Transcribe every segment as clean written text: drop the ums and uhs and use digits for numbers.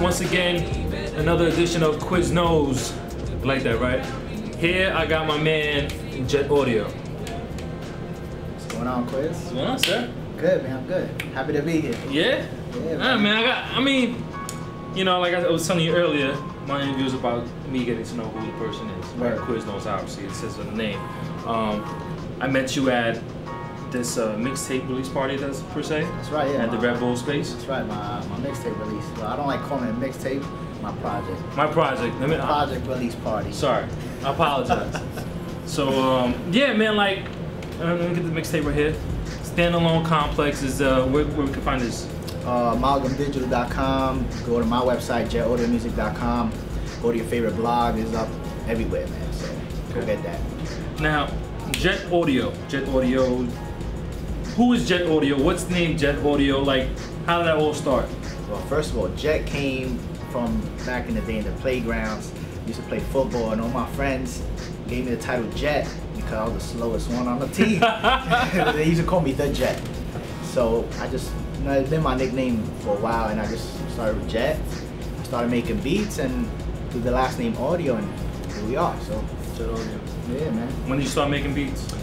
once again, another edition of Quiznos. Like that, right? Here I got my man, Jet Audio. What's going on, Quiz? What's going on, sir? Good, man. I'm good. Happy to be here. Yeah? Yeah, man. I mean, you know, like I was telling you earlier, my interview is about me getting to know who the person is. Right. Quiznos, obviously, it says on the name. I met you at this mixtape release party, that's per se? That's right, yeah. At the Red Bull space? That's right, my mixtape release. Well, I don't like calling it a mixtape, my project. My project. Project release party. Sorry, I apologize. So, yeah, man, like, let me get the mixtape right here. Standalone Complex is where we can find this. Amalgamdigital.com. Go to my website, jetaudiomusic.com. Go to your favorite blog. It's up everywhere, man. So go get that. Now, Jet Audio. Who is Jet Audio? What's the name Jet Audio? Like, how did that all start? Well, first of all, Jet came from back in the day in the playgrounds. Used to play football, and all my friends gave me the title Jet because I was the slowest one on the team. They used to call me the Jet. So I just, you know, it's been my nickname for a while, and I just started with Jet. I started making beats and through the last name Audio, and here we are. So Jet Audio. yeah, man. When did you start making beats?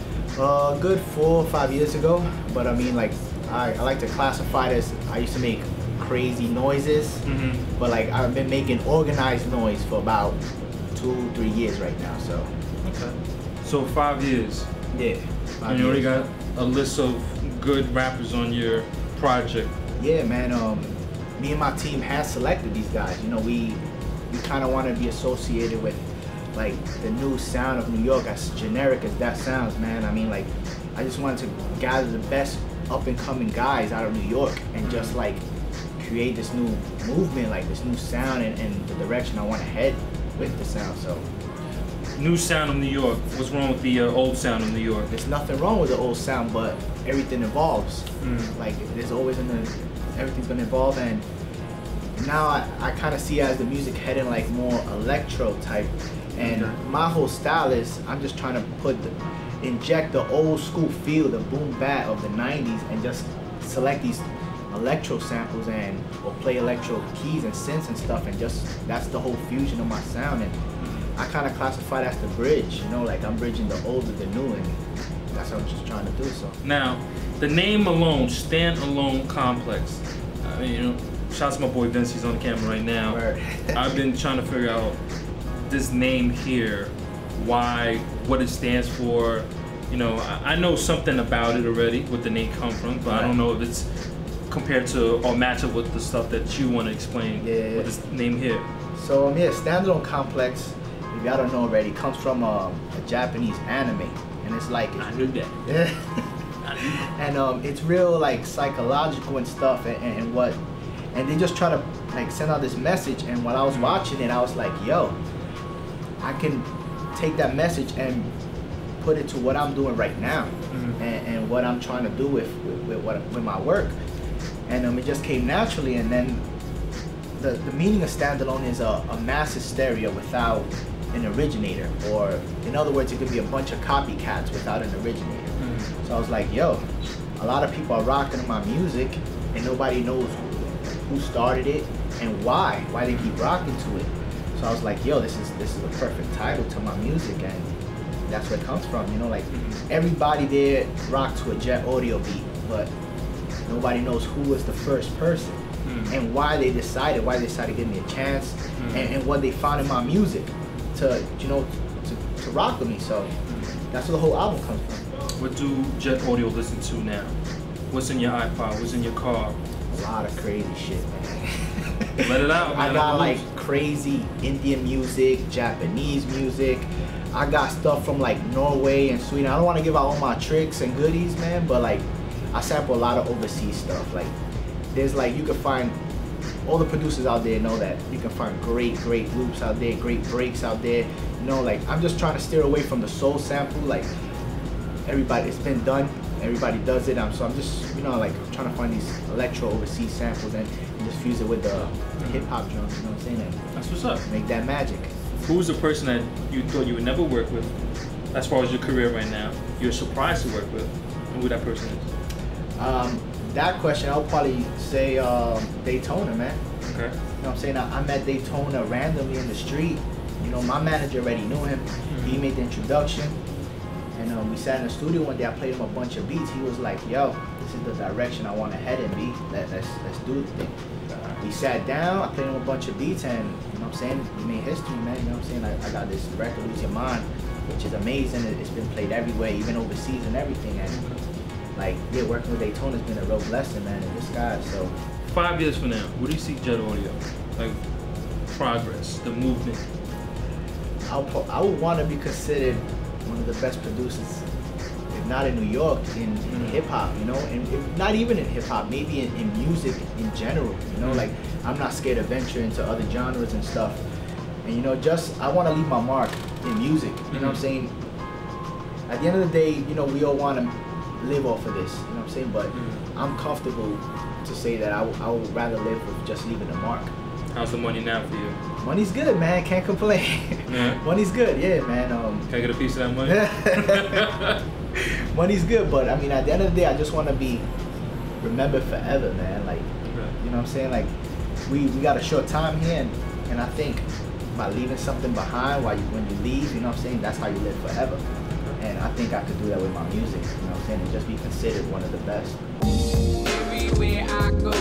Good 4 or 5 years ago. But I mean, like, I like to classify it as I used to make crazy noises, but like I've been making organized noise for about 2-3 years right now. So okay. So 5 years. Yeah. And you already got a list of good rappers on your project. Yeah, man. Me and my team has selected these guys. You know, we kind of want to be associated with like the new sound of New York, as generic as that sounds, man. I mean, like, I just wanted to gather the best up and coming guys out of New York and just like create this new movement, like this new sound and the direction I want to head with the sound. So New sound of New York. What's wrong with the old sound of New York? there's nothing wrong with the old sound, but everything evolves. Like, there's always everything's gonna evolve, and now I kind of see as the music heading like more electro type. And my whole style is I'm just trying to inject the old school feel, the boom bap of the 90s, and just select these electro samples or play electro keys and synths and stuff, and just that's the whole fusion of my sound. And I kind of classify that as the bridge, you know, like I'm bridging the old with the new, and that's what I'm just trying to do. So Now, the name alone, Standalone Complex. I mean, you know, shouts to my boy Vince, he's on the camera right now. Right. I've been trying to figure out this name here, why, what it stands for. You know, I know something about it already, what the name come from, but I don't know if it's compared to or match up with the stuff that you want to explain with this name here. So yeah, Standalone Complex, if y'all don't know already, comes from a Japanese anime, and it's like I knew that. Yeah. And it's real like psychological and stuff, and they just try to like send out this message. And while I was watching it, I was like, yo, I can take that message and put it to what I'm doing right now, and what I'm trying to do with my work. And it just came naturally. And then the meaning of standalone is a mass hysteria without an originator, or in other words, it could be a bunch of copycats without an originator. So I was like, yo, a lot of people are rocking my music and nobody knows who started it and why they keep rocking to it. So I was like, yo, this is a perfect title to my music, and that's where it comes from. You know, like everybody there rocked to a Jet Audio beat, but nobody knows who was the first person and why they decided to give me a chance, and what they found in my music to rock with me. So that's where the whole album comes from. What do Jet Audio listen to now? What's in your iPod? What's in your car? A lot of crazy shit, man. Let it out, man. I got like crazy Indian music, Japanese music. I got stuff from like Norway and Sweden. I don't want to give out all my tricks and goodies, man, but like I sample a lot of overseas stuff. Like there's like, you can find, all the producers out there know that you can find great loops out there, great breaks out there. You know, like I'm just trying to steer away from the soul sample. Like everybody, it's been done. Everybody does it. So I'm just, you know, like trying to find these electro overseas samples and just fuse it with the hip hop drums. You know what I'm saying? And that's what's up. Make that magic. Who's the person that you thought you would never work with, as far as your career right now, you're surprised to work with, and who that person is? That question, I'll probably say Daytona, man. Okay. You know what I'm saying? I met Daytona randomly in the street. You know, my manager already knew him. He made the introduction. And we sat in the studio one day. I played him a bunch of beats. He was like, yo, this is the direction I want to head in, B. Let's do the thing. We sat down. I played him a bunch of beats. And, you know what I'm saying? We made history, man. You know what I'm saying? I got this record, Lose Your Mind, which is amazing. It's been played everywhere, even overseas and everything. And, like, yeah, working with Daytona has been a real blessing, man, in disguise. So 5 years from now, what do you see Jet Audio? Like, progress, the movement? I would want to be considered one of the best producers, if not in New York, in hip hop, you know, and if not even in hip hop, maybe in music in general, you know, like I'm not scared to venture into other genres and stuff. And you know, just I want to leave my mark in music, you know what I'm saying? At the end of the day, you know, we all want to live off of this, you know what I'm saying? But I'm comfortable to say that I would rather live with just leaving a mark. How's the money now for you? Money's good, man. Can't complain. Yeah. Money's good, yeah, man. Can I get a piece of that money? Money's good, but I mean, at the end of the day, I just want to be remembered forever, man. Like, you know what I'm saying? Like, we got a short time here, and I think by leaving something behind when you leave, you know what I'm saying? That's how you live forever. And I think I could do that with my music, you know what I'm saying? And just be considered one of the best. Everywhere I go,